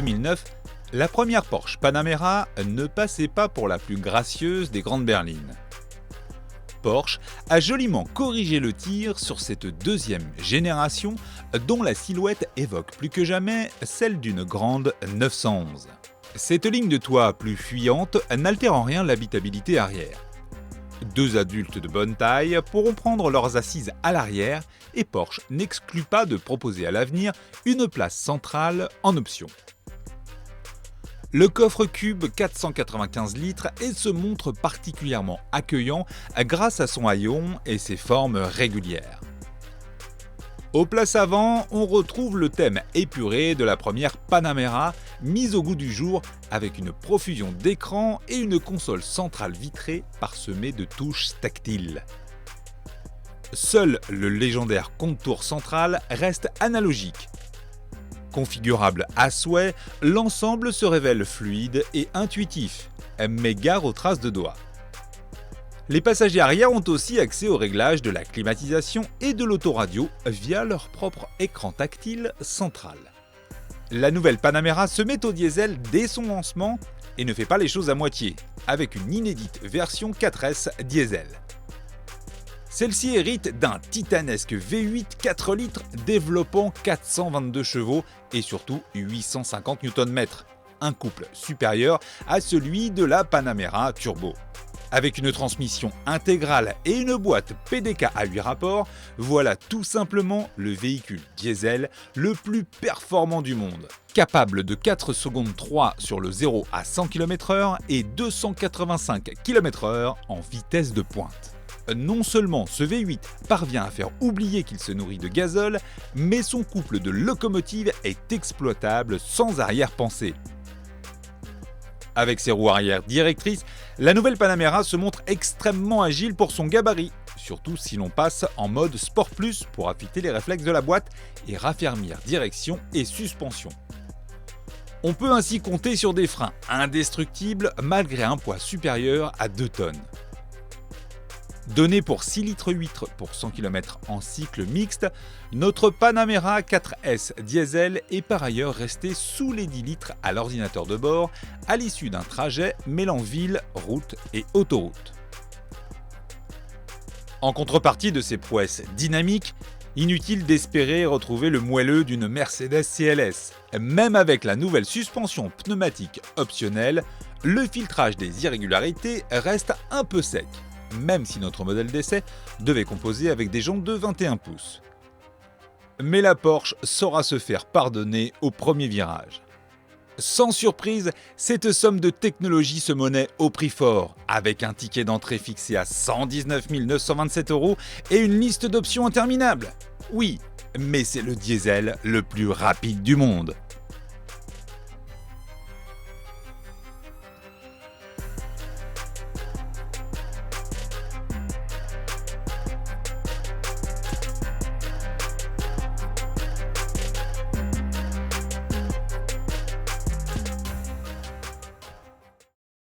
2009, la première Porsche Panamera ne passait pas pour la plus gracieuse des grandes berlines. Porsche a joliment corrigé le tir sur cette deuxième génération dont la silhouette évoque plus que jamais celle d'une grande 911. Cette ligne de toit plus fuyante n'altère en rien l'habitabilité arrière. Deux adultes de bonne taille pourront prendre leurs assises à l'arrière et Porsche n'exclut pas de proposer à l'avenir une place centrale en option. Le coffre cube 495 litres et se montre particulièrement accueillant grâce à son haillon et ses formes régulières. Aux places avant, on retrouve le thème épuré de la première Panamera, mise au goût du jour avec une profusion d'écrans et une console centrale vitrée parsemée de touches tactiles. Seul le légendaire contour central reste analogique. Configurable à souhait, l'ensemble se révèle fluide et intuitif, mais gare aux traces de doigts. Les passagers arrière ont aussi accès au réglage de la climatisation et de l'autoradio via leur propre écran tactile central. La nouvelle Panamera se met au diesel dès son lancement et ne fait pas les choses à moitié, avec une inédite version 4S diesel. Celle-ci hérite d'un titanesque V8 4 litres développant 422 chevaux et surtout 850 Nm, un couple supérieur à celui de la Panamera Turbo. Avec une transmission intégrale et une boîte PDK à 8 rapports, voilà tout simplement le véhicule diesel le plus performant du monde. Capable de 4 secondes 3 sur le 0 à 100 km/h et 285 km/h en vitesse de pointe. Non seulement ce V8 parvient à faire oublier qu'il se nourrit de gazole, mais son couple de locomotives est exploitable sans arrière-pensée. Avec ses roues arrière directrices, la nouvelle Panamera se montre extrêmement agile pour son gabarit, surtout si l'on passe en mode Sport Plus pour affûter les réflexes de la boîte et raffermir direction et suspension. On peut ainsi compter sur des freins indestructibles malgré un poids supérieur à 2 tonnes. Donné pour 6,8 litres pour 100 km en cycle mixte, notre Panamera 4S diesel est par ailleurs resté sous les 10 litres à l'ordinateur de bord à l'issue d'un trajet mêlant ville, route et autoroute. En contrepartie de ces prouesses dynamiques, inutile d'espérer retrouver le moelleux d'une Mercedes CLS. Même avec la nouvelle suspension pneumatique optionnelle, le filtrage des irrégularités reste un peu sec, même si notre modèle d'essai devait composer avec des jantes de 21 pouces. Mais la Porsche saura se faire pardonner au premier virage. Sans surprise, cette somme de technologie se monnaie au prix fort, avec un ticket d'entrée fixé à 119 927 € et une liste d'options interminable. Oui, mais c'est le diesel le plus rapide du monde.